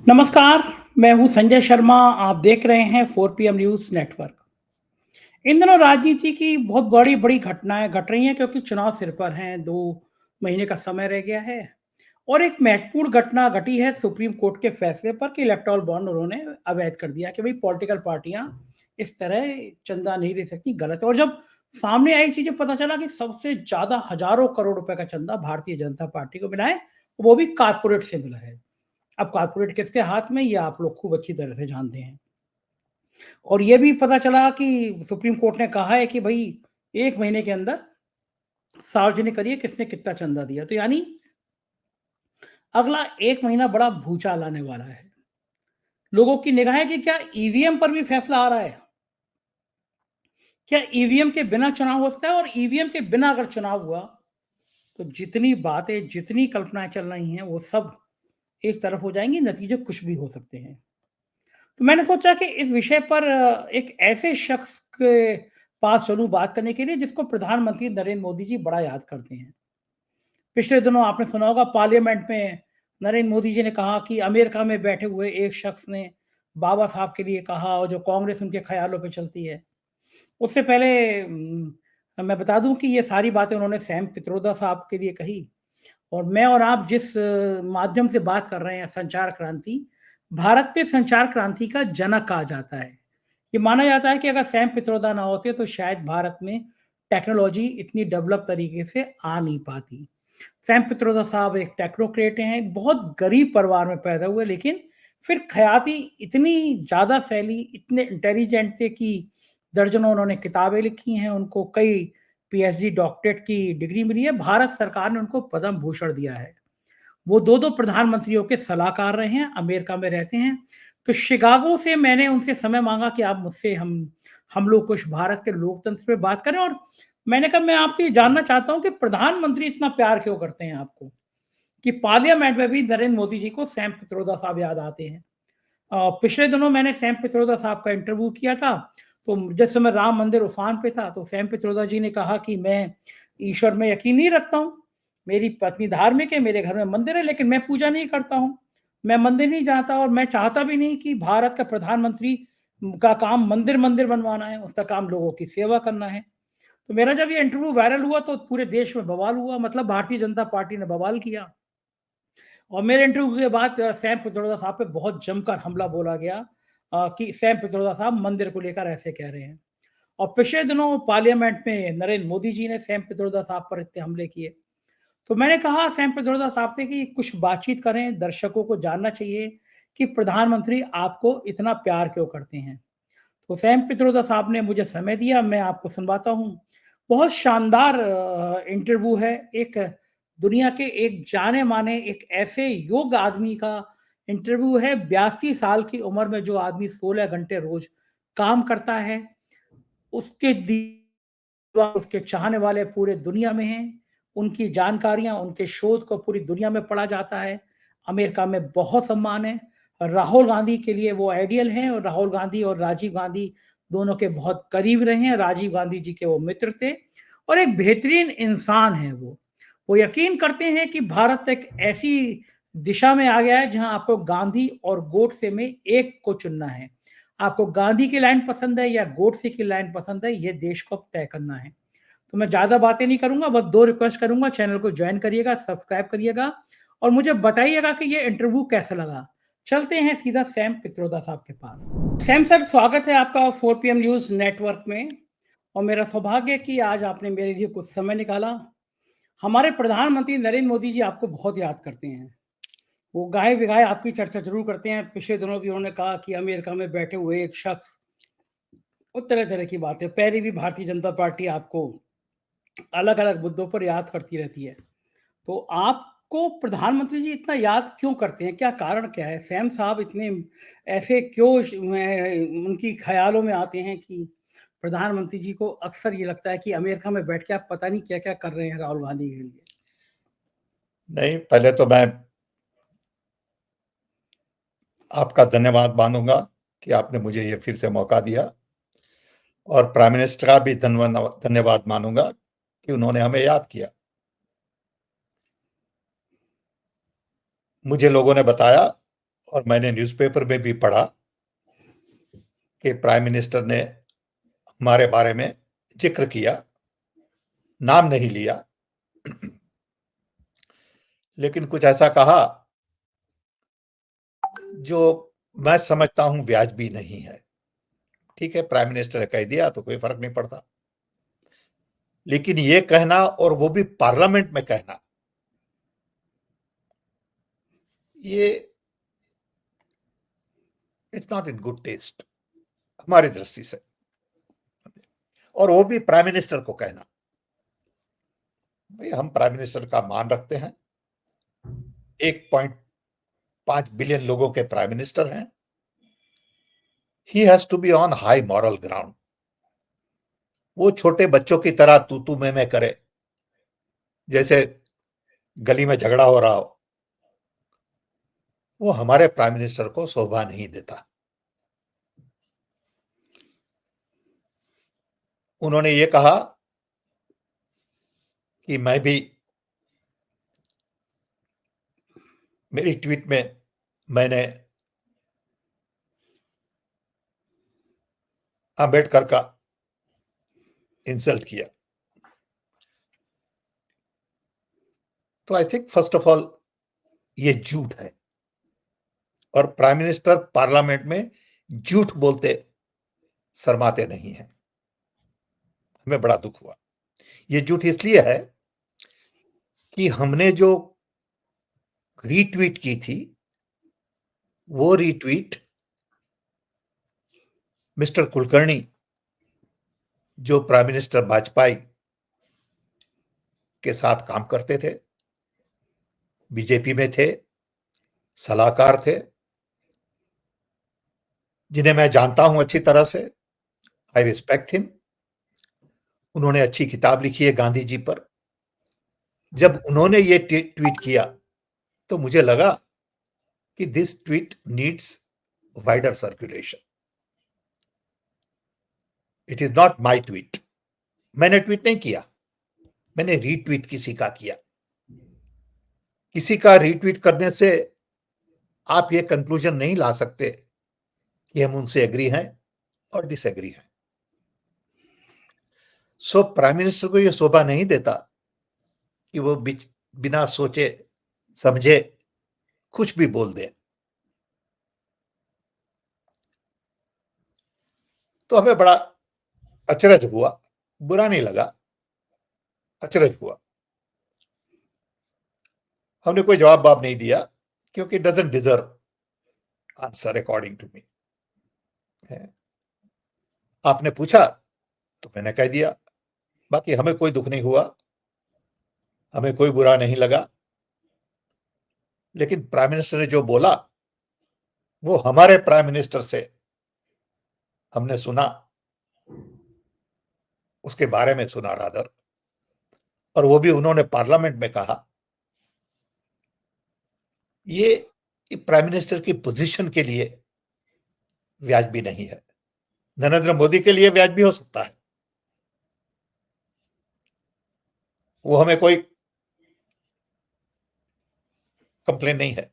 नमस्कार, मैं हूँ संजय शर्मा, आप देख रहे हैं 4 पीएम न्यूज़ नेटवर्क। इन दिनों राजनीति की बहुत बड़ी-बड़ी घटनाएँ घट रही हैं क्योंकि चुनाव सिर पर हैं, 2 महीने का समय रह गया है और एक महत्वपूर्ण घटना घटी है सुप्रीम कोर्ट के फैसले पर कि इलेक्टोरल बॉन्ड उन्होंने अवैध कर दिया कि भई पॉलिटिकल पार्टियाँ इस तरह चंदा नहीं ले सकती, गलत है और जब सामने आई चीज़ें पता चला कि सबसे ज़्यादा हज़ारों करोड़ रुपए का चंदा भारतीय जनता पार्टी को मिला है, वो भी कारपोरेट से मिला है। अब कारपोरेट किसके हाथ में ये आप लोग खूब अच्छी तरह से जानते हैं। और ये भी पता चला कि सुप्रीम कोर्ट ने कहा है कि भई 1 महीने के अंदर सार्वजनिक करिए किसने कितना चंदा दिया। तो यानी अगला 1 महीना बड़ा भूचाल आने वाला है। लोगों की निगाहें कि क्या ईवीएम पर भी फैसला आ रहा है? क्या ईवीएम के बिना चुनाव हो सकता है? और ईवीएम के बिना अगर चुनाव हुआ, तो जितनी बातें, जितनी कल्पनाएँ चल रही हैं, वो सब एक तरफ हो जाएँगी, नतीजे कुछ भी हो सकते हैं। तो मैंने सोचा कि इस विषय पर एक ऐसे शख्स के पास चलूँ बात करने के लिए जिसको प्रधानमंत्री नरेंद्र मोदी जी बड़ा याद करते हैं। पिछले दिनों आपने सुना होगा पार्लियामेंट में नरेंद्र मोदी जी ने कहा कि अमेरिका में बैठे हुए एक शख्स ने बाबा साहब के लिए कहा और जो कांग्रेस उनके ख़्यालों पे चलती है। उससे पहले मैं बता दूँ कि ये सारी बातें उन्होंने सैम पित्रोदा साहब के लिए कही। और मैं और आप जिस माध्यम से बात कर रहे हैं संचार क्रांति, भारत पे संचार क्रांति का जनक कहा जाता है। ये माना जाता है कि अगर सैम पित्रोदा ना होते तो शायद भारत में टेक्नोलॉजी इतनी डेवलप तरीके से आ नहीं पाती। सैम पित्रोदा साहब एक टेक्नोक्रेट हैं, एक बहुत गरीब परिवार में पैदा हुए लेकिन फिर ख्याति इतनी ज़्यादा फैली, इतने इंटेलिजेंट थे कि दर्जनों उन्होंने किताबें लिखी हैं, उनको कई पीएचडी डॉक्टरेट की डिग्री मिली है, भारत सरकार ने उनको पद्म भूषण दिया है। वो 2-2 प्रधानमंत्रियों के सलाहकार रहे हैं, अमेरिका में रहते हैं। तो शिकागो से मैंने उनसे समय माँगा कि आप मुझसे हम लोग कुछ भारत के लोकतंत्र पे बात करें और मैंने कहा मैं आपसे ये जानना चाहता हूँ कि प्रधानमंत्री इतना प्यार क्यों करते हैं आपको? कि पार्लियामेंट में भी नरेंद्र मोदी जी को सैम पित्रोदा साहब याद आते हैं। पिछले दिनों मैंने सैम पित्रोदा साहब का इंटरव्यू किया था, तो जिस समय राम मंदिर उफान पे था, तो सैम पित्रोदा जी ने कहा कि मैं ईश्वर में यकीन नहीं रखता हूँ। मेरी पत्नी धार्मिक है, मेरे घर में मंदिर है, लेकिन मैं पूजा नहीं करता हूँ। मैं मंदिर नहीं जाता और मैं चाहता भी नहीं कि भारत का प्रधानमंत्री का काम मंदिर-मंदिर बनवाना है, उसका काम लोगों की सेवा करना है। तो मेरा जब ये इंटरव्यू वायरल हुआ तो पूरे देश में बवाल हुआ, मतलब भारतीय जनता पार्टी ने बवाल किया। और मेरे इंटरव्यू के बाद सैम पित्रोदा साहब पे बहुत जमकर हमला बोला गया कि सैम पित्रोदा साहब मंदिर को लेकर ऐसे कह रहे हैं। और पिछले दिनों पार्लियामेंट में नरेंद्र मोदी जी ने सैम पित्रोदा साहब पर इतने हमले किए। तो मैंने कहा सैम पित्रोदा साहब से कि कुछ बातचीत करें, दर्शकों को जानना चाहिए कि प्रधानमंत्री आपको इतना प्यार क्यों करते हैं। तो सैम पित्रोदा साहब ने मुझे समय दिया, मैं आपको सुनवाता हूँ। बहुत शानदार इंटरव्यू है, एक दुनिया के एक जाने-माने एक ऐसे योग्य आदमी का इंटरव्यू है, 82 साल की उम्र में जो आदमी 16 घंटे रोज़ काम करता है, उसके उसके चाहने वाले पूरे दुनिया में हैं। उनकी जानकारियाँ, उनके शोध को पूरी दुनिया में पढ़ा जाता है। अमेरिका में बहुत सम्मान है। राहुल गांधी के लिए वो आइडियल हैं और राहुल गांधी और राजीव गांधी दोनों के बहुत करीब रहे हैं। राजीव गांधी जी के वो मित्र थे और एक बेहतरीन इंसान हैं वो। वो यकीन करते हैं कि भारत एक ऐसी दिशा में आ गया है जहाँ आपको गांधी और गोडसे में एक को चुनना है। आपको गांधी की लाइन पसंद है या गोडसे की लाइन पसंद है, ये देश को अब तय करना है। तो मैं ज़्यादा बातें नहीं करूँगा, बस 2 रिक्वेस्ट करूँगा, चैनल को जॉइन करिएगा, सब्सक्राइब करिएगा और मुझे बताइएगा कि ये इंटरव्यू कैसा लगा। चलते हैं सीधा सैम पित्रोदा साहब के पास। सैम सर, स्वागत है आपका 4 पीएम न्यूज़ नेटवर्क में और मेरा सौभाग्य है कि आज आपने मेरे लिए कुछ समय निकाला। हमारे प्रधानमंत्री नरेंद्र मोदी जी आपको बहुत याद करते हैं। वो गाए-बेगाए आपकी चर्चा ज़रूर करते हैं। पिछले दिनों भी उन्होंने कहा कि अमेरिका में बैठे हुए एक शख्स और तरह-तरह की बातें। पहले भी भारतीय जनता पार्टी आपको अलग-अलग मुद्दों पर याद करती रहती है। तो आपको प्रधानमंत्री जी इतना याद क्यों करते हैं? क्या कारण क्या है? सैम साहब इतने ऐसे क्यों उनकी ख़्यालों में आते हैं कि प्रधानमंत्री जी को अक्सर ये लगता है कि अमेरिका में बैठ के आप पता नहीं क्या-क्या कर रहे हैं राहुल गांधी के लिए? नहीं, पहले तो मैं आपका धन्यवाद मानूंगा कि आपने मुझे ये फिर से मौका दिया और प्राइम मिनिस्टर का भी धन्यवाद मानूंगा कि उन्होंने हमें याद किया। मुझे लोगों ने बताया और मैंने न्यूज़पेपर में भी पढ़ा कि प्राइम मिनिस्टर ने हमारे बारे में जिक्र किया, नाम नहीं लिया, लेकिन कुछ ऐसा कहा जो मैं समझता हूं वाजिबी नहीं है। ठीक है, प्राइम मिनिस्टर ने कह दिया तो कोई फर्क नहीं पड़ता, लेकिन ये कहना, और वो भी पार्लियामेंट में कहना, ये it's not in good taste हमारी दृष्टि से। और वो भी प्राइम मिनिस्टर को कहना। भाई, हम प्राइम मिनिस्टर का मान रखते हैं, 1.5 बिलियन लोगों के प्राइम मिनिस्टर हैं। He has to be on high moral ground. वो छोटे बच्चों की तरह तू तू मैं करे, जैसे गली में झगड़ा हो रहा हो, वो हमारे प्राइम मिनिस्टर को शोभा नहीं देता। उन्होंने ये कहा कि मैं भी, मेरी ट्वीट में मैंने अंबेडकर का इंसल्ट किया। तो I think first of all ये झूठ है, और प्राइम मिनिस्टर पार्लियामेंट में झूठ बोलते शर्माते नहीं हैं। हमें बड़ा दुख हुआ। ये झूठ इसलिए है कि हमने जो रीट्वीट की थी, वो रीट्वीट मिस्टर कुलकर्णी, जो प्राइम मिनिस्टर वाजपेयी के साथ काम करते थे, बीजेपी में थे, सलाहकार थे, जिन्हें मैं जानता हूं अच्छी तरह से, आई रिस्पेक्ट हिम। उन्होंने अच्छी किताब लिखी है गांधी जी पर। जब उन्होंने ये ट्वीट किया तो मुझे लगा कि this tweet needs wider circulation. It is not my tweet. मैंने ट्वीट नहीं किया, मैंने रीट्वीट किसी का किया। किसी का रीट्वीट करने से आप ये कंक्लूजन नहीं ला सकते कि हम उनसे एग्री हैं और डिसएग्री हैं। सो प्राइम मिनिस्टर को यह शोभा नहीं देता कि वो बिना सोचे समझे कुछ भी बोल दे। तो हमें बड़ा अचरज हुआ, बुरा नहीं लगा, अचरज हुआ। हमने कोई जवाब नहीं दिया, क्योंकि doesn't deserve answer according to me. आपने पूछा तो मैंने कह दिया। बाकी हमें कोई दुख नहीं हुआ, हमें कोई बुरा नहीं लगा। लेकिन प्राइम मिनिस्टर ने जो बोला, वो हमारे प्राइम मिनिस्टर से हमने सुना, उसके बारे में सुना रादर, और वो भी उन्होंने पार्लियामेंट में कहा। ये प्राइम मिनिस्टर की पोजीशन के लिए वाजिबी नहीं है। नरेंद्र मोदी के लिए वाजिबी हो सकता है, वो हमें कोई कंप्लेन नहीं है।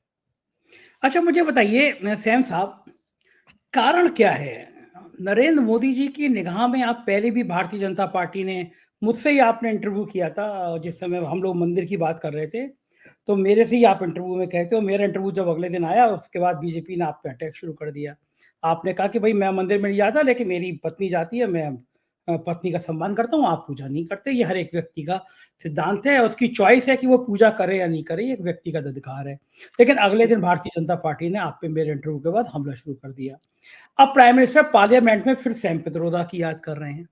अच्छा, मुझे बताइए सैम साहब, कारण क्या है? नरेंद्र मोदी जी की निगाह में आप पहले भी भारतीय जनता पार्टी ने, मुझसे ही आपने इंटरव्यू किया था जिस समय हम लोग मंदिर की बात कर रहे थे, तो मेरे से ही आप इंटरव्यू में कहते हो। मेरा इंटरव्यू जब अगले दिन आया, उसके बाद बीजेपी ने आप पे अटैक शुरू कर दिया। आपने कहा कि भाई मैं मंदिर में नहीं जाता, लेकिन मेरी पत्नी जाती है, मैं पत्नी का सम्मान करता हूँ, आप पूजा नहीं करते। ये हर एक व्यक्ति का सिद्धांत है, उसकी चॉइस है कि वो पूजा करे या नहीं करे, ये एक व्यक्तिगत अधिकार है। लेकिन अगले दिन भारतीय जनता पार्टी ने आप पे मेरे इंटरव्यू के बाद हमला शुरू कर दिया। अब प्राइम मिनिस्टर पार्लियामेंट में फिर सैम पित्रोदा की याद कर रहे हैं।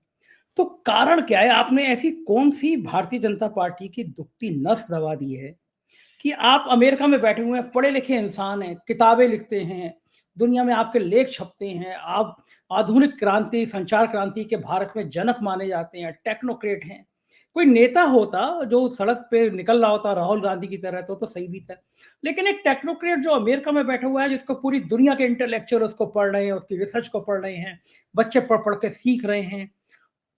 तो कारण क्या है? आपने ऐसी कौन-सी भारतीय जनता पार्टी की दुखती नस दबा दी है कि आप अमेरिका में बैठे हुए हैं, पढ़े-लिखे इंसान हैं, किताबें लिखते हैं, दुनिया में आपके लेख छपते हैं, आप आधुनिक क्रांति, संचार क्रांति के भारत में जनक माने जाते हैं, टेक्नोक्रेट हैं। कोई नेता होता जो सड़क पे निकल रहा होता राहुल गांधी की तरह, तो सही भी था। लेकिन एक टेक्नोक्रेट जो अमेरिका में बैठा हुआ है, जिसको पूरी दुनिया के इंटेलेक्चुअल उसको पढ़ रहे हैं, उसकी रिसर्च को पढ़ रहे हैं, बच्चे पढ़-पढ़ के सीख रहे हैं,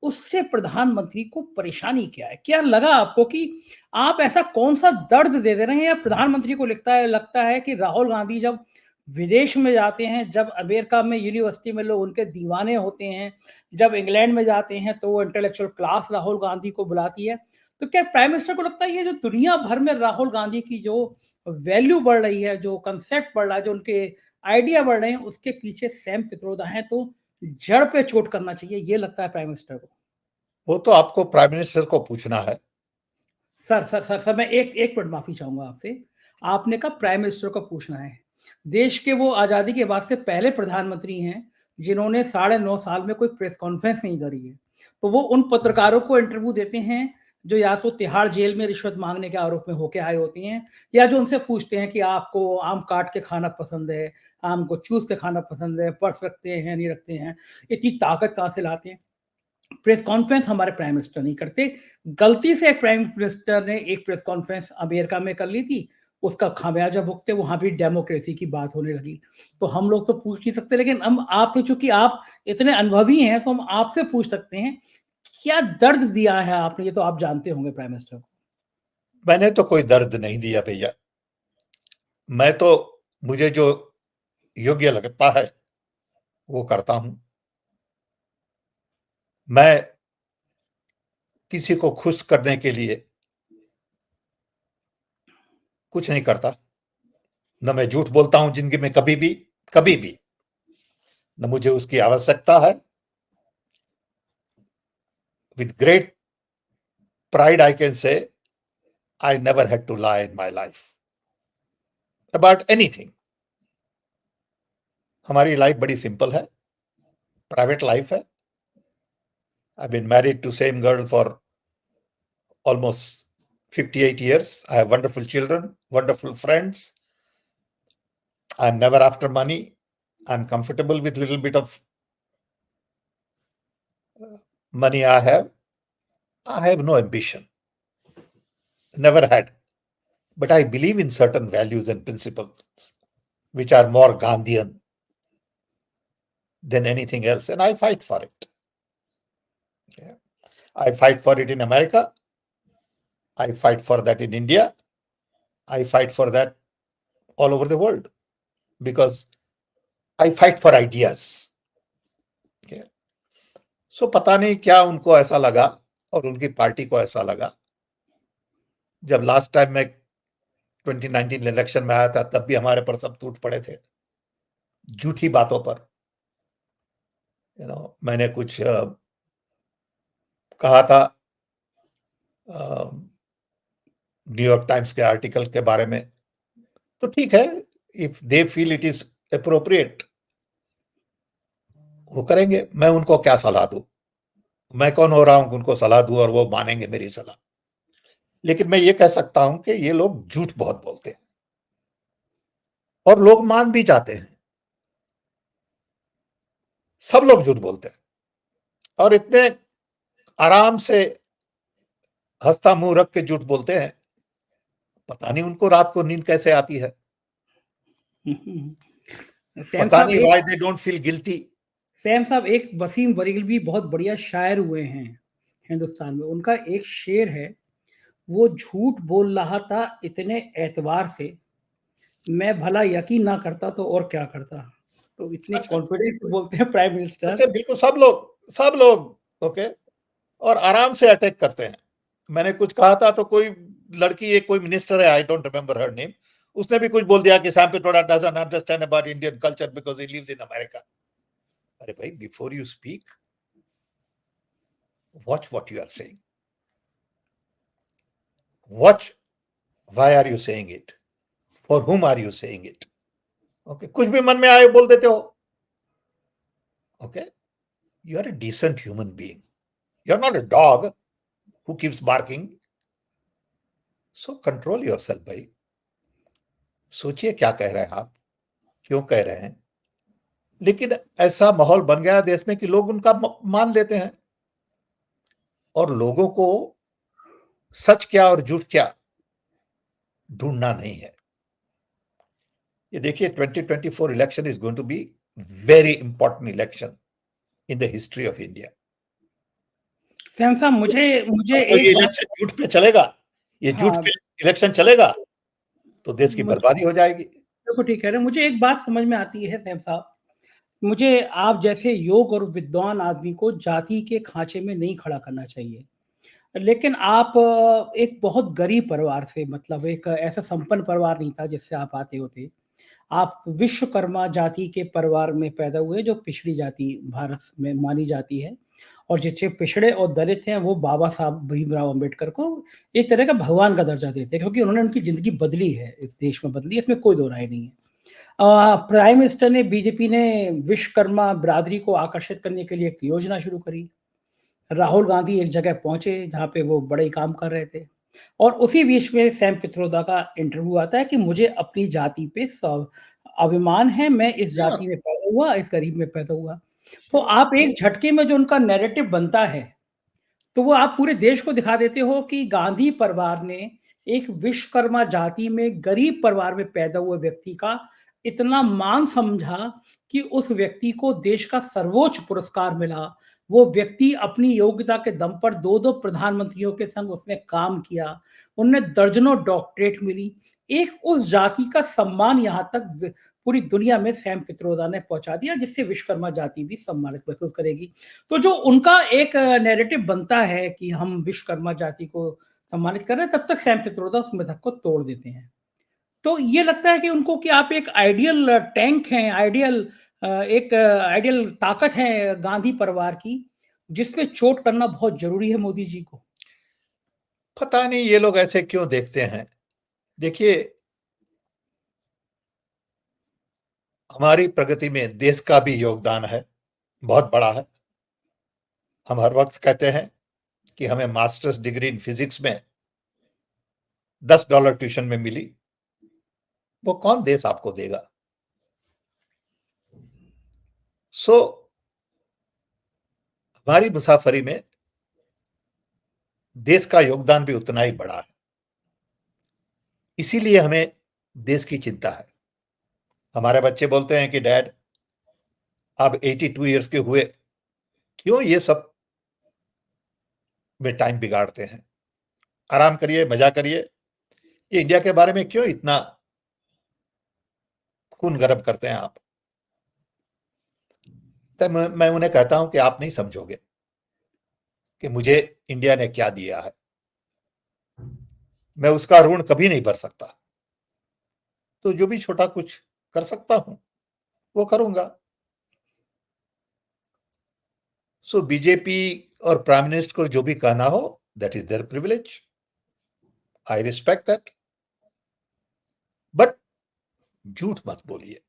उससे प्रधानमंत्री को परेशानी क्या है? क्या लगा आपको कि आप ऐसा कौन-सा दर्द दे रहे हैं, या प्रधानमंत्री को लगता है कि राहुल गांधी जब विदेश में जाते हैं, जब अमेरिका में यूनिवर्सिटी में लोग उनके दीवाने होते हैं, जब इंग्लैंड में जाते हैं तो वो इंटेलेक्चुअल क्लास राहुल गांधी को बुलाती है। तो क्या प्राइम मिनिस्टर को लगता है ये जो दुनिया भर में राहुल गांधी की जो वैल्यू बढ़ रही है, जो कंसेप्ट बढ़ रहा है, जो उनके आइडिया बढ़ रहे हैं, उसके पीछे सैम पित्रोदा है, तो जड़ पे चोट करना चाहिए, ये लगता है प्राइम मिनिस्टर को? वो तो आपको प्राइम मिनिस्टर को पूछना है। सर, मैं एक मिनट माफ़ी चाहूँगा आपसे। आपने कहा प्राइम मिनिस्टर को पूछना है। देश के वो आज़ादी के बाद से पहले प्रधानमंत्री हैं, जिन्होंने साढ़े 9 साल में कोई प्रेस कॉन्फ्रेंस नहीं करी है। तो वो उन पत्रकारों को इंटरव्यू देते हैं, जो या तो तिहाड़ जेल में रिश्वत माँगने के आरोप में होके आए होते हैं, या जो उनसे पूछते हैं कि आपको आम काट के खाना पसंद है, आम को चूस के खाना पसंद है, पर्स रखते हैं, नहीं रखते हैं, इतनी ताकत कहाँ से लाते हैं? प्रेस कॉन्फ्रेंस हमारे प्राइम मिनिस्टर नहीं करते। गलती से एक प्राइम मिनिस्टर ने एक प्रेस कॉन्फ्रेंस अमेरिका में कर ली थी, उसका खामियाजा भुगते वहां भी डेमोक्रेसी की बात होने लगी। तो हम लोग तो पूछ नहीं सकते, लेकिन हम आपसे, चूंकि आप इतने अनुभवी हैं, तो हम आपसे पूछ सकते हैं, क्या दर्द दिया है आपने? ये तो आप जानते होंगे प्राइम मिनिस्टर को। मैंने तो कोई दर्द नहीं दिया भैया। मैं तो, मुझे जो योग्य लगता है वो करता हूं। मैं किसी को खुश करने के लिए कुछ नहीं करता। न मैं झूठ बोलता हूं जिंदगी में, कभी भी न मुझे उसकी आवश्यकता है। With great pride I can say I never had to lie in my life about anything. हमारी लाइफ बड़ी सिंपल है, प्राइवेट लाइफ है। I've been married to same girl for almost 58 years. I have wonderful children, wonderful friends. I'm never after money. I'm comfortable with little bit of money I have. I have no ambition, never had. But I believe in certain values and principles which are more Gandhian than anything else, and I fight for it. Yeah. I fight for it in America. I fight for that in India. I fight for that all over the world because I fight for ideas. Okay. So पता नहीं क्या उनको ऐसा लगा और उनकी party को ऐसा लगा। जब लास्ट टाइम मैं 2019 इलेक्शन में आया था, तब भी हमारे पर सब टूट पड़े थे झूठी बातों पर। मैंने कुछ कहा था न्यूयॉर्क टाइम्स के आर्टिकल के बारे में, तो ठीक है, if they feel it is appropriate वो करेंगे। मैं उनको क्या सलाह दूं? मैं कौन हो रहा हूं उनको सलाह दूं और वो मानेंगे मेरी सलाह? लेकिन मैं ये कह सकता हूं कि ये लोग झूठ बहुत बोलते हैं और लोग मान भी जाते हैं। सब लोग झूठ बोलते हैं और इतने आराम से हंसता मुंह रख के झूठ बोलते हैं, पता नहीं उनको रात को नींद कैसे आती है। पता नहीं why they don't feel guilty. Sam साहब, एक वसीम बरेलवी बहुत बढ़िया शायर हुए हैं हिंदुस्तान में। उनका एक शेर है, वो झूठ बोल रहा था इतने एतबार से, मैं भला यकीन ना करता तो और क्या करता। तो इतने कॉन्फिडेंट बोलते हैं प्राइम मिनिस्टर। अच्छा, बिल्कुल सब लोग ओके, और आराम से अटैक करते हैं। मैंने कुछ कहा था तो कोई लड़की, एक कोई मिनिस्टर है, I don't remember her name, उसने भी कुछ बोल दिया कि Sam Pitroda doesn't understand about Indian culture because he lives in America. अरे भाई, before you speak, watch what you are saying, watch why are you saying it, for whom are you saying it. Okay, कुछ भी मन में आए बोल देते हो। Okay, you are a decent human being, you are not a dog who keeps barking. So control yourself भाई। सोचिए क्या कह रहे हैं आप, क्यों कह रहे हैं। लेकिन ऐसा माहौल बन गया देश में कि लोग उनका मान लेते हैं और लोगों को सच क्या और झूठ क्या ढूंढना नहीं है। ये देखिए, 2024 election is going to be very important election in the history of India. Sam साहब, मुझे तो ये इलेक्शन झूठ पे चलेगा, ये झूठ पे इलेक्शन चलेगा तो देश की बर्बादी हो जाएगी। बिल्कुल ठीक कह रहे हैं। मुझे एक बात समझ में आती है सैम साहब, मुझे आप जैसे योग्य और विद्वान आदमी को जाति के खाँचे में नहीं खड़ा करना चाहिए। लेकिन आप एक बहुत गरीब परिवार से, मतलब एक ऐसा संपन्न परिवार नहीं था जिससे आप आते होते। आप विश्वकर्मा जाति के परिवार में पैदा हुए, जो पिछड़ी जाति भारत में मानी जाती है, और जिससे पिछड़े और दलित हैं वो बाबा साहब भीमराव अंबेडकर को एक तरह का भगवान का दर्जा देते हैं, क्योंकि उन्होंने उनकी ज़िंदगी बदली है, इस देश में बदली है, इसमें कोई दो राय नहीं है। प्राइम मिनिस्टर ने, बीजेपी ने विश्वकर्मा बिरादरी को आकर्षित करने के लिए एक योजना शुरू करी। राहुल गांधी एक जगह पहुंचे जहां पे वो बड़े काम कर रहे थे, और उसी बीच में सैम पित्रोदा का इंटरव्यू आता है कि मुझे अपनी जाति पे अभिमान है, मैं इस श्योर, जाति में पैदा हुआ, इस गरीब में पैदा हुआ। तो श्योर। आप एक झटके में जो उनका नैरेटिव बनता है, तो वो आप पूरे देश को दिखा देते हो कि गांधी परिवार ने एक विश्वकर्मा जाति में गरीब परिवार में पैदा हुए व्यक्ति का इतना मान समझा कि उस व्यक्ति को देश का सर्वोच्च पुरस्कार मिला। वो व्यक्ति अपनी योग्यता के दम पर 2-2 प्रधानमंत्रियों के संग उसने काम किया। उन्हें दर्जनों डॉक्टरेट मिली। एक उस जाति का सम्मान यहाँ तक पूरी दुनिया में सैम पित्रोदा ने पहुँचा दिया, जिससे विश्वकर्मा जाति भी सम्मानित महसूस करेगी। तो जो उनका एक नैरेटिव बनता है कि हम विश्वकर्मा जाति को सम्मानित कर रहे हैं, तब तक सैम पित्रोदा उस मिथक को तोड़ देते हैं। तो ये लगता है कि उनको कि आप एक आइडियल टैंक हैं, एक आइडियल ताकत है गांधी परिवार की, जिस पे चोट करना बहुत ज़रूरी है मोदी जी को। पता नहीं ये लोग ऐसे क्यों देखते हैं। देखिए, हमारी प्रगति में देश का भी योगदान है, बहुत बड़ा है। हम हर वक्त कहते हैं कि हमें मास्टर्स डिग्री इन फिजिक्स में $10 ट्यूशन में मिली। वो कौन देश आपको देगा? सो हमारी मुसाफरी में देश का योगदान भी उतना ही बड़ा है। इसीलिए हमें देश की चिंता है। हमारे बच्चे बोलते हैं कि डैड, आप 82 ईयर्स के हुए, क्यों ये सब में टाइम बिगाड़ते हैं? आराम करिए, मजा करिए। ये इंडिया के बारे में क्यों इतना खून गर्म करते हैं आप? तो मैं उन्हें कहता हूं कि आप नहीं समझोगे कि मुझे इंडिया ने क्या दिया है। मैं उसका ऋण कभी नहीं भर सकता। तो जो भी छोटा कुछ कर सकता हूं वो करूंगा। सो बीजेपी और प्राइम मिनिस्टर को जो भी कहना हो, that is their privilege, I respect that. But झूठ मत बोलिए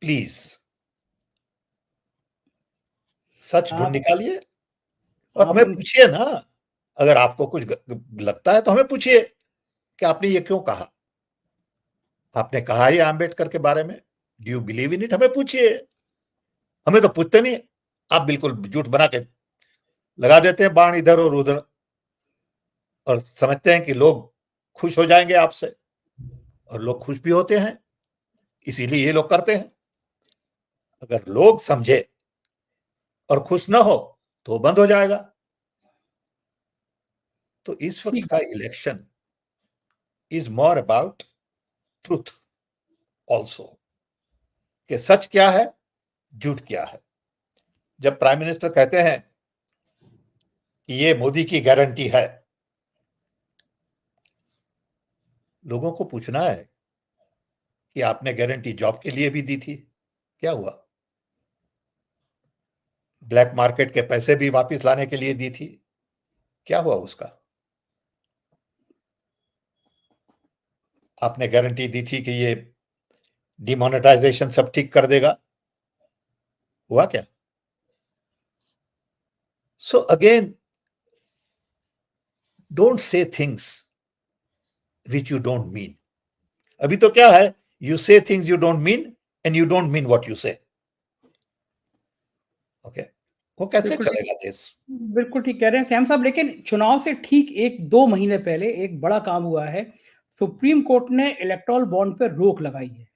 प्लीज। सच ढूंढ आप निकालिए और आप हमें उन पूछिए ना। अगर आपको कुछ लगता है तो हमें पूछिए कि आपने ये क्यों कहा। आपने कहा ये आम्बेडकर के बारे में, do you believe in it? हमें पूछिए। हमें तो पूछते नहीं। आप बिल्कुल झूठ बना के लगा देते हैं बाण इधर और उधर, और समझते हैं कि लोग खुश हो जाएंगे आपसे, और लोग खुश भी होते हैं। इसीलिए ये लोग करते हैं। अगर लोग समझे और खुश ना हो तो बंद हो जाएगा। तो इस वक्त ठीक का election is more about truth also, कि सच क्या है, झूठ क्या है। जब प्राइम मिनिस्टर कहते हैं कि ये मोदी की गारंटी है, लोगों को पूछना है कि आपने गारंटी जॉब के लिए भी दी थी, क्या हुआ? ब्लैक मार्केट के पैसे भी वापस लाने के लिए दी थी, क्या हुआ उसका? आपने गारंटी दी थी कि ये डिमोनेटाइजेशन सब ठीक कर देगा, हुआ क्या? So again, don't say things which you don't mean. अभी तो क्या है, यू से things you don't mean and you don't mean what you से। ओके, वो कैसे बिल्कुल ठीक चलेगा देश? बिल्कुल ठीक कह रहे हैं श्याम साहब, लेकिन चुनाव से ठीक 1-2 महीने पहले एक बड़ा काम हुआ है। सुप्रीम कोर्ट ने इलेक्टोरल बॉन्ड पे रोक लगाई है,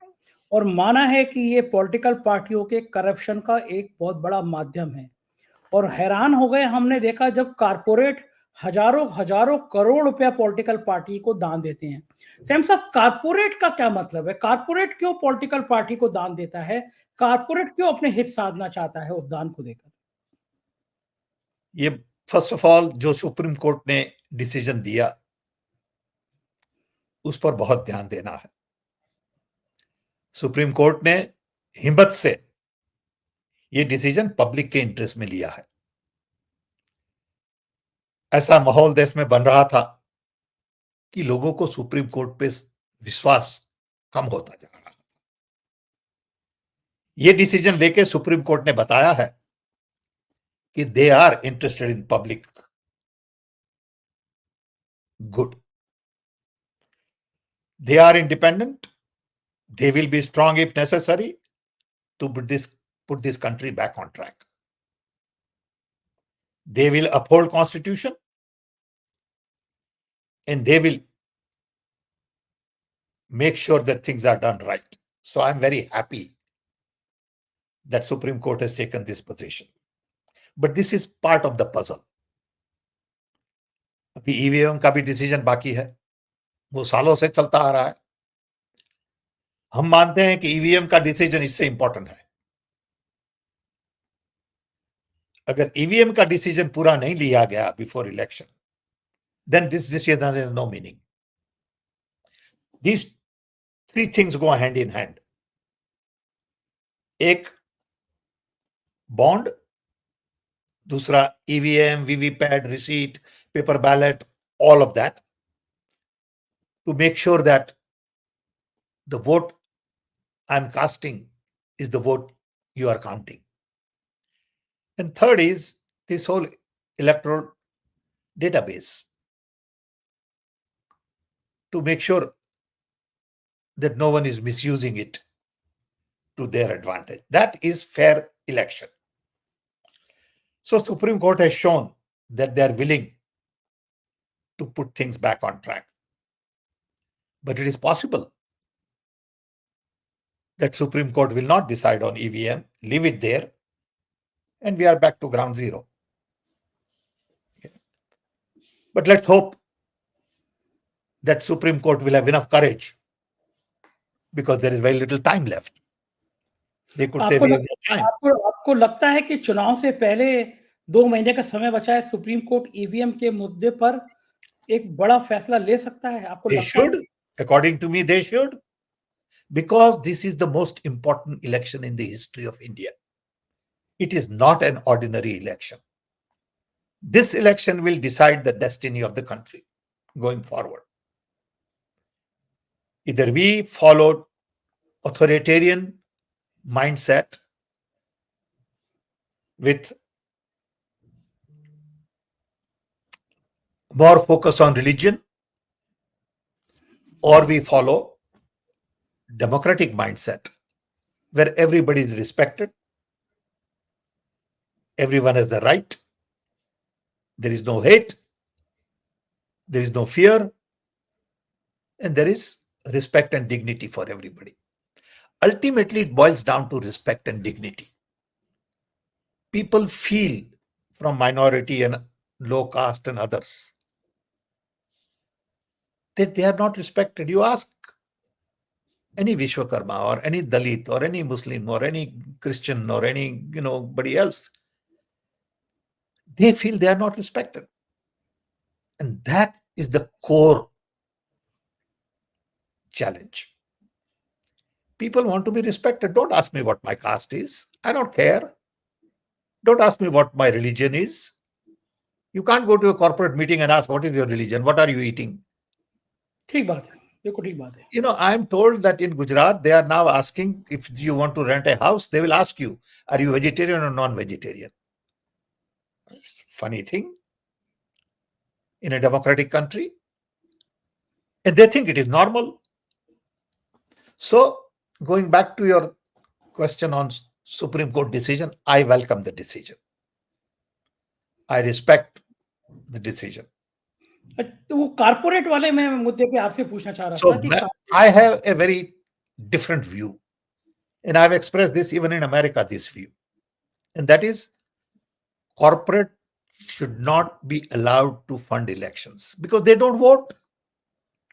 और माना है कि ये पॉलिटिकल पार्टियों के करप्शन का एक बहुत बड़ा माध्यम है। और हैरान हो गए हमने देखा जब कारपोरेट हजारों हजारों करोड़ रुपया पॉलिटिकल पार्टी को दान देते हैं। सैम साहब, कारपोरेट का क्या मतलब है? कारपोरेट क्यों पॉलिटिकल पार्टी को दान देता है? कारपोरेट क्यों अपने हित साधना चाहता है उस दान को देकर? ये फर्स्ट ऑफ ऑल जो सुप्रीम कोर्ट ने डिसीजन दिया उस पर बहुत ध्यान देना है। सुप्रीम कोर्ट ने हिम्मत से ये डिसीजन पब्लिक के इंटरेस्ट में लिया है। ऐसा माहौल देश में बन रहा था कि लोगों को सुप्रीम कोर्ट पे विश्वास कम होता जा रहा था। ये डिसीजन लेके सुप्रीम कोर्ट ने बताया है कि they are interested in public good, they are independent, they will be strong if necessary to put this country back on track. They will uphold constitution and they will make sure that things are done right. So I'm very happy that Supreme Court has taken this position. But this is part of the puzzle. अभी EVM का भी decision बाकी है, वो सालों से चलता आ रहा है। हम मानते हैं कि ईवीएम का डिसीजन इससे इंपॉर्टेंट है। अगर ईवीएम का डिसीजन पूरा नहीं लिया गया before election, then this decision has no meaning. These three things go hand in hand. एक बॉन्ड, दूसरा EVM, VVPAT, receipt, paper ballot, all of that, to make sure that the vote I'm casting is the vote you are counting. And third is this whole electoral database, to make sure that no one is misusing it to their advantage. That is fair election. So Supreme Court has shown that they are willing to put things back on track. But it is possible that Supreme Court will not decide on EVM, leave it there, and we are back to ground zero. But let's hope that Supreme Court will have enough courage, because there is very little time left. They could say we have no time. आपको लगता है कि चुनाव से पहले 2 महीने का समय बचा है, सुप्रीम कोर्ट ईवीएम के मुद्दे पर एक बड़ा फैसला ले सकता है? आपको They लगता है? should. According to me, they should. Because this is the most important election in the history of India. It is not an ordinary election. This election will decide the destiny of the country going forward. Either we follow authoritarian mindset with more focus on religion, or we follow democratic mindset where everybody is respected, everyone has the right, there is no hate, there is no fear, and there is respect and dignity for everybody. Ultimately, it boils down to respect and dignity. People feel from minority and low caste and others that they are not respected. You ask any Vishwakarma or any Dalit or any Muslim or any Christian or anybody else, they feel they are not respected. And that is the core challenge. People want to be respected. Don't ask me what my caste is. I don't care. Don't ask me what my religion is. You can't go to a corporate meeting and ask, what is your religion? What are you eating? ठीक बात है, बिल्कुल ठीक बात है। I'm told that in Gujarat, they are now asking, if you want to rent a house, they will ask you, are you vegetarian or non-vegetarian? It's a funny thing in a democratic country. And they think it is normal. So, going back to your question on Supreme Court decision, I welcome the decision. I respect the decision. तो वो corporate वाले मैं मुद्दे पे आपसे पूछना चाह रहा So, था कि I have a very different view. And I've expressed this even in America, this view. And that is, corporate should not be allowed to fund elections because they don't vote.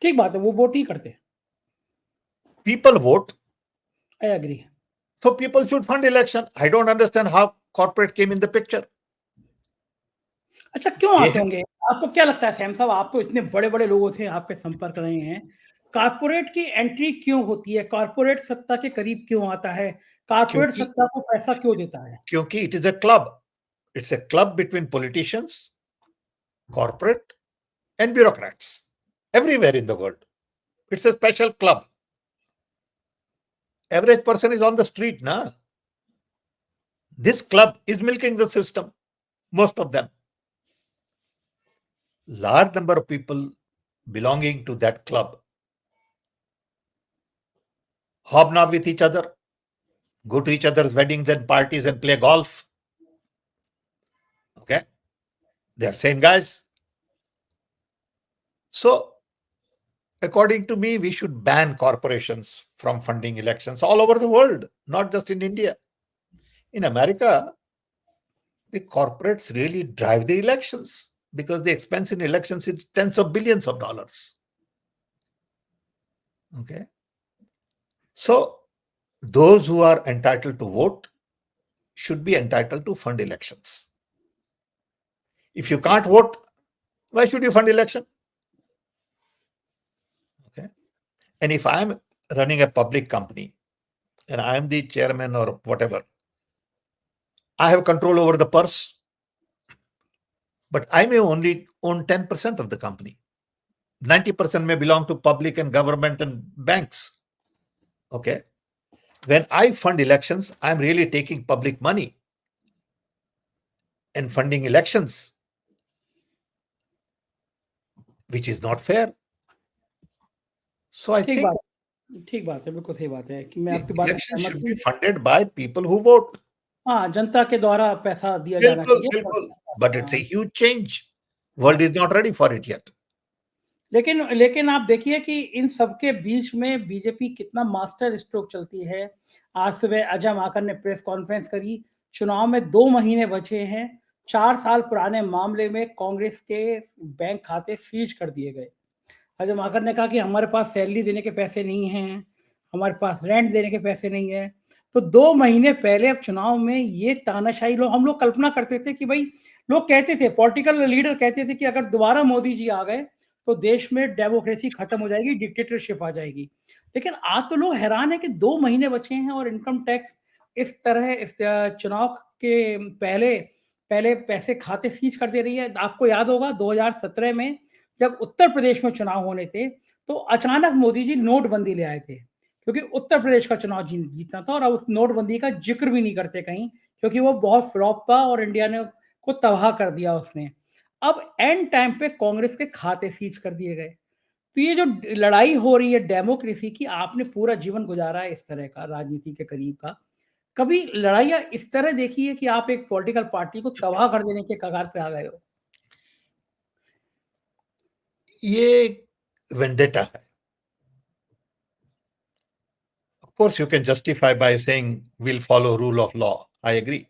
ठीक बात है, वो vote नहीं करते। People vote, I agree. so people should fund election. I don't understand how corporate came in the picture. अच्छा, क्यों They आते होंगे? आपको क्या लगता है सैम साहब, आप तो इतने बड़े-बड़े लोगों से आपके संपर्क रहे हैं, कॉर्पोरेट की एंट्री क्यों होती है? कॉर्पोरेट सत्ता के करीब क्यों आता है? कॉर्पोरेट क्योंकि सत्ता को पैसा क्यों देता है? क्योंकि it is a club. It's a club between politicians, corporate, and bureaucrats everywhere in the world. It's a special club. Average person is on the street, na? This club is milking the system, most of them. Large number of people belonging to that club hobnob with each other, go to each other's weddings and parties and play golf. Okay? They are same guys. So, according to me, we should ban corporations from funding elections all over the world, not just in India. In America, the corporates really drive the elections because the expense in elections is tens of billions of dollars. Okay? So, those who are entitled to vote should be entitled to fund elections. If you can't vote, why should you fund election? Okay. And if I'm running a public company and I am the chairman or whatever, I have control over the purse, but I may only own 10% of the company. 90% may belong to public and government and banks. Okay. When I fund elections, I'm really taking public money and funding elections, which is not fair. So I ठीक think बात है, बिल्कुल सही बात है कि मैं आपकी बात से elections सहमत should हूँ। be funded by people who vote. हाँ, जनता के द्वारा पैसा दिया जाना Bilkul, चाहिए। bilkul. But it's a हाँ, huge change. World is not ready for it yet. लेकिन आप देखिए कि इन सबके बीच में बीजेपी कितना मास्टर स्ट्रोक चलती है। आज सुबह अजय माकन ने प्रेस कॉन्फ्रेंस करी, चुनाव में 2 महीने बचे हैं, 4 साल पुराने मामले में कांग्रेस के बैंक खाते फ्रीज कर दिए गए। अजय माकन ने कहा कि हमारे पास सैलरी देने के पैसे नहीं हैं, हमारे पास रेंट देने के पैसे नहीं है। तो 2 महीने पहले अब चुनाव में ये तानाशाही लोग, हम लोग कल्पना करते थे कि भाई, लोग कहते थे, पॉलिटिकल लीडर कहते थे कि अगर दोबारा मोदी जी आ गए तो देश में डेमोक्रेसी खत्म हो जाएगी, डिक्टेटरशिप आ जाएगी। लेकिन आज तो लोग हैरान है कि 2 महीने बचे हैं और इनकम टैक्स इस तरह चुनाव के पहले पहले पैसे खाते सीज कर दे रही है। आपको याद होगा 2017 में जब उत्तर प्रदेश में चुनाव होने थे, तो अचानक मोदी जी नोटबंदी ले आए थे, क्योंकि उत्तर प्रदेश का चुनाव जीतना था और अब उस नोटबंदी का जिक्र भी नहीं करते कहीं, क्योंकि वो बहुत फ्लॉप था और इंडिया ने को तबाह कर दिया उसने। अब एंड टाइम पे कांग्रेस के खाते सीज कर दिए गए। तो ये जो लड़ाई हो रही है डेमोक्रेसी की, आपने पूरा जीवन गुजारा है इस तरह का, राजनीति के करीब का। कभी लड़ाइयाँ इस तरह देखी है कि आप एक पॉलिटिकल पार्टी को तबाह कर देने के कगार पे आ गए हो? ये vendetta है. Of course, you can justify by saying we'll follow rule of law. I agree.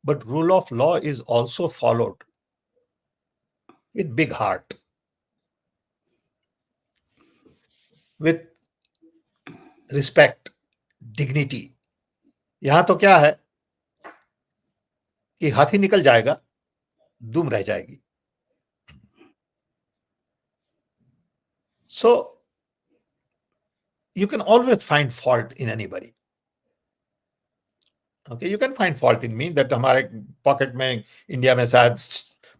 But rule of law is also followed with big heart, with respect, dignity. यहां तो क्या है कि हाथी निकल जाएगा, दुम रह जाएगी. So you can always find fault in anybody. Okay, you can find fault in me that हमारे पॉकेट में इंडिया में शायद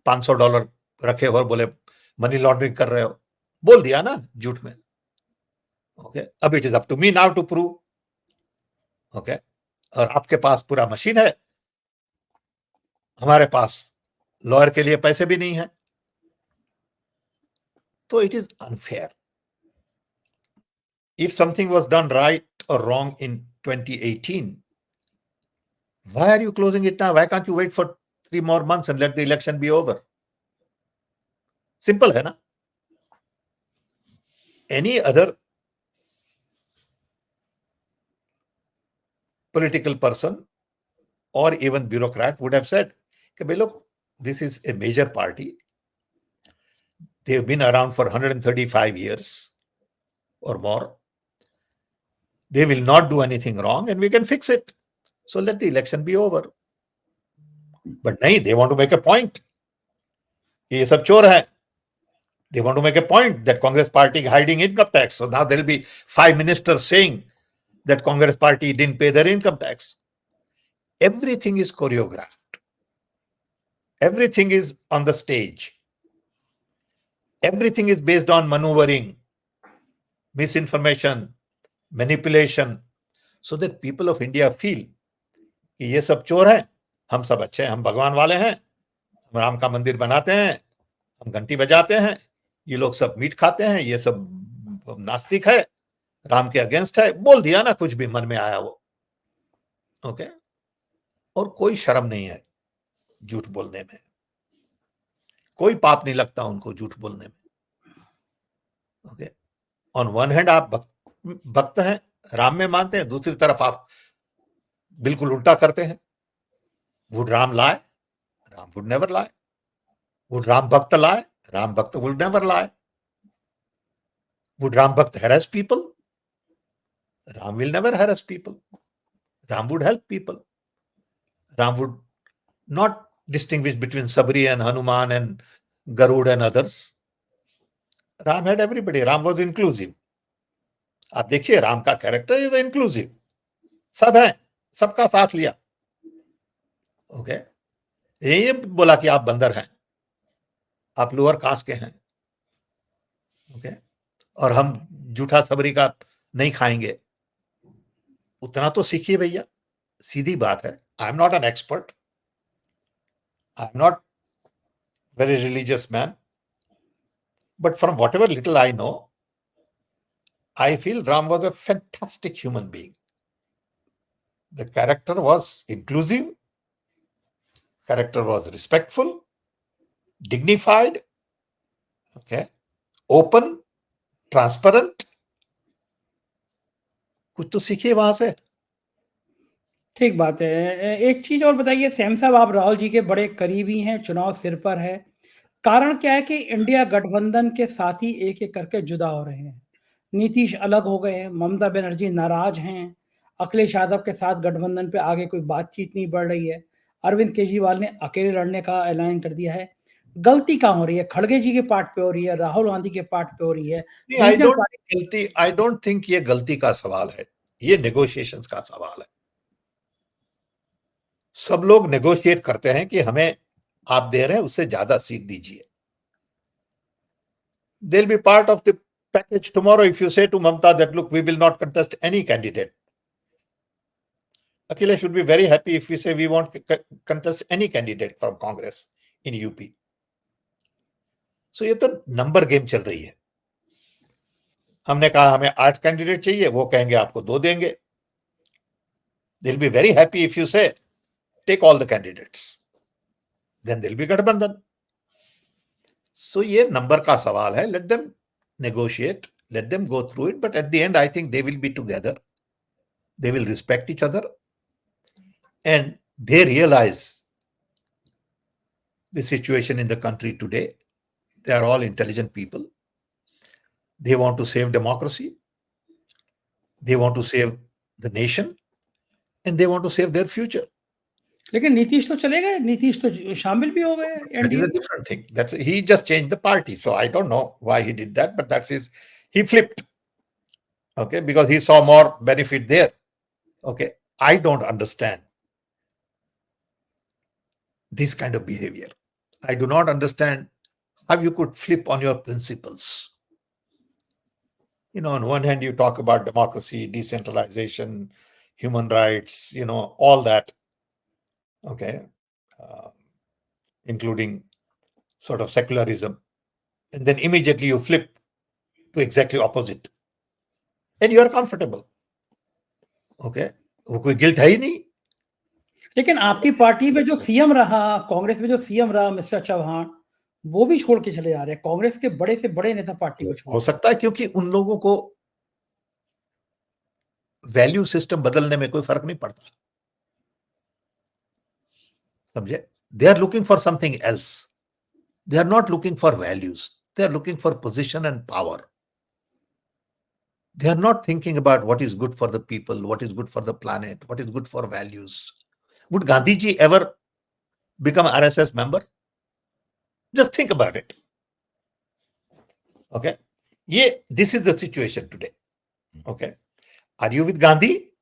$500 रखे हो और बोले मनी लॉन्ड्रिंग कर रहे हो, बोल दिया ना झूठ में. ओके, अब it is up to me now to prove. Okay, और आपके पास पूरा मशीन है, हमारे पास लॉयर के लिए पैसे भी नहीं है, तो it is unfair. If something was done right or wrong in 2018, why are you closing it now? Why can't you wait for 3 more months and let the election be over? Simple है ना? Any other political person or even bureaucrat would have said कि भाई लोग this is a major party. They've been around for 135 years or more. They will not do anything wrong and we can fix it. So let the election be over. But nahi, they want to make a point. ये सब चोर हैं. They want to make a point that Congress party hiding income tax. So now there will be 5 ministers saying that Congress party didn't pay their income tax. Everything is choreographed. Everything is on the stage. Everything is based on maneuvering, misinformation, manipulation, so that people of India feel कि ये सब चोर हैं, हम सब अच्छे हैं, हम भगवान वाले हैं, हम राम का मंदिर बनाते हैं, हम घंटी बजाते हैं, ये लोग सब मीट खाते हैं, ये सब नास्तिक है, राम के अगेंस्ट है. बोल दिया ना, कुछ भी मन में आया वो. ओके. और कोई शर्म नहीं है झूठ बोलने में. कोई पाप नहीं लगता उनको झूठ बोलने में. ओके. ऑन वन हैंड आप भक्त हैं, राम में मानते हैं, दूसरी तरफ आप बिल्कुल उल्टा करते हैं. Would Ram lie? Ram would never lie. Would Ram Bhakta lie? Ram Bhakta will never lie. Would Ram Bhakta harass people? Ram will never harass people. Ram would help people. Ram would not distinguish between Sabri and Hanuman and Garud and others. Ram had everybody. Ram was inclusive. आप देखिए राम का character is inclusive. सब है, सबका साथ लिया. Okay. ये बोला कि आप बंदर हैं, आप लोअर कास्ट के हैं. ओके. और हम जूठा सबरी का नहीं खाएंगे. उतना तो सीखिए भैया. सीधी बात है. I am not an expert. I am not very religious man, but from what ever little I know, I feel Ram was a fantastic human being. The character was inclusive, character was respectful, dignified, okay, open, transparent. कुछ तो सीखिए वहां से. ठीक बात है. एक चीज और बताइए सैम साहब, आप राहुल जी के बड़े करीबी हैं, चुनाव सिर पर है. कारण क्या है कि इंडिया गठबंधन के साथी एक-एक करके जुदा हो रहे हैं. नीतीश अलग हो गए हैं, ममता बनर्जी नाराज हैं, अखिलेश यादव के साथ गठबंधन पे आगे कोई बातचीत नहीं बढ़ रही है, अरविंद केजरीवाल ने अकेले लड़ने का ऐलान कर दिया है. गलती कहाँ हो रही है? खड़गे जी के पार्ट पे हो रही है, राहुल गांधी के पार्ट पे हो रही है? आई डोंट थिंक ये गलती का सवाल है. ये नेगोशिएशंस का सवाल है. सब लोग नेगोशिएट करते हैं कि हमें आप दे रहे हैं उससे ज्यादा सीट दीजिए. They'll be part of the package tomorrow if you say to Mamta that, look, we will not contest any candidate. Akhilesh would be very happy if we say we won't contest any candidate from Congress in UP. So ये तो number game चल रही है. हमने कहा हमें 8 candidate चाहिए, वो कहेंगे आपको 2 देंगे. They'll be very happy if you say take all the candidates. Then they'll be गठबंधन. So ये नंबर का सवाल है. Let them negotiate, let them go through it, but at the end I think they will be together. They will respect each other and they realize the situation in the country today. They are all intelligent people. They want to save democracy. They want to save the nation and they want to save their future. लेकिन नीतीश तो चले गए, नीतीश तो शामिल भी हो गए. That is a different thing. That's he just changed the party. So I don't know why he did that, but that's he flipped. Okay, because he saw more benefit there. Okay, I don't understand this kind of behavior. I do not understand how you could flip on your principles. You know, on one hand you talk about democracy, decentralization, human rights, you know, all that. Okay, including sort of secularism, and then immediately you flip to exactly opposite and you are comfortable. Okay, वो कोई guilt है ही नहीं. लेकिन आपकी party में जो CM रहा, कांग्रेस में जो सीएम रहा मिस्टर चौहान, वो भी छोड़ के चले जा रहे हैं. कांग्रेस के बड़े से बड़े नेता पार्टी को छोड़. हो सकता है क्योंकि उन लोगों को वैल्यू सिस्टम बदलने में कोई फर्क नहीं पड़ता. समझे? They are looking for something else. They are not looking for values. They are looking for position and power. They are not thinking about what is good for the people, what is good for the planet, what is good for values. Would Gandhi ji ever become RSS member? Just think about it. Okay. This is the situation today. Okay. Are you with Gandhi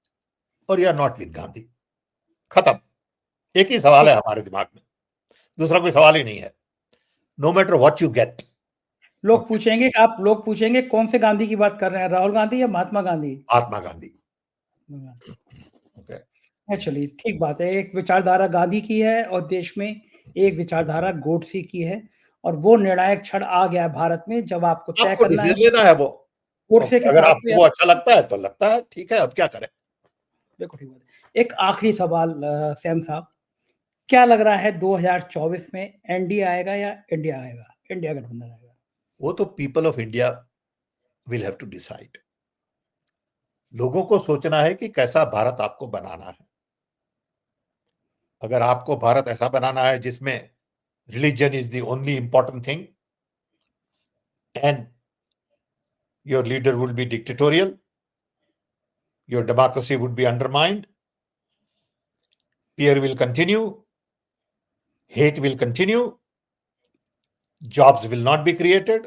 or you are not with Gandhi? खत्म. एक ही सवाल है हमारे दिमाग में, दूसरा कोई सवाल ही नहीं है. No matter what you get. लोग पूछेंगे कौन से गांधी की बात कर रहे हैं, राहुल गांधी या महात्मा गांधी? महात्मा गांधी. Okay. चलिए ठीक बात है. एक विचारधारा गांधी की है और देश में एक विचारधारा गोडसे की है, और वो निर्णायक क्षण आ गया है भारत में जब आपको तय आपको करना है. डिसीजन लेना है वो. गोडसे के अगर साथ आपको वो अच्छा लगता है तो लगता है, ठीक है, अब क्या करें. देखो ठीक बात है. एक आखिरी सवाल सैम साहब, क्या लग रहा है 2024 में एनडीए आएगा या इंडिया आएगा, इंडिया गठबंधन आएगा? वो तो people of India will have to decide. लोगों को सोचना है कि कैसा भारत आपको बनाना है. अगर आपको भारत ऐसा बनाना है जिसमें religion is the only important thing and your leader will be dictatorial, your democracy would be undermined, fear will continue, hate will continue, jobs will not be created,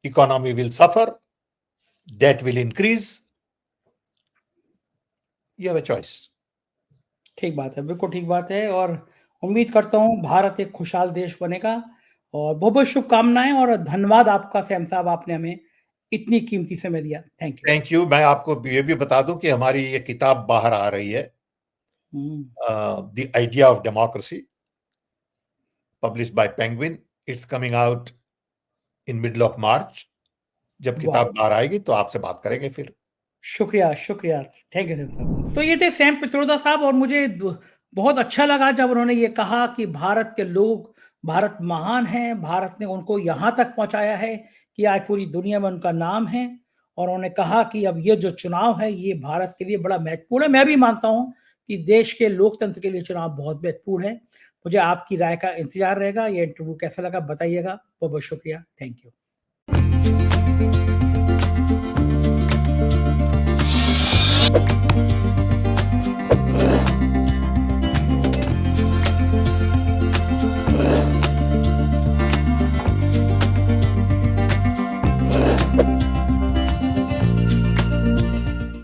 economy will suffer, debt will increase. You have a choice. ठीक बात है, बिल्कुल ठीक बात है, और उम्मीद करता हूँ भारत एक खुशहाल देश बनेगा, और बहुत-बहुत शुभकामनाएं और धन्यवाद आपका सैम साहब, आपने हमें इतनी कीमती समय दिया. Thank you. Thank you. मैं आपको ये भी बता दूं कि हमारी ये किताब बाहर आ रही है, the idea of democracy, published by penguin. It's coming out in middle of March. जब किताब बाहर आएगी तो आपसे बात करेंगे फिर. शुक्रिया, शुक्रिया. थैंक यू सैम साहब. तो ये थे सैम पित्रोदा साहब, और मुझे बहुत अच्छा लगा जब उन्होंने ये कहा कि भारत के लोग, भारत महान है, भारत ने उनको यहाँ तक पहुँचाया है कि आज पूरी दुनिया में उनका नाम है, और उन्होंने कहा कि अब ये जो चुनाव है ये भारत के लिए बड़ा महत्वपूर्ण है. मैं भी मानता हूँ कि देश के लोकतंत्र के लिए चुनाव बहुत महत्वपूर्ण है. मुझे आपकी राय का इंतजार रहेगा. ये इंटरव्यू कैसा लगा बताइएगा. बहुत-बहुत शुक्रिया. Thank you.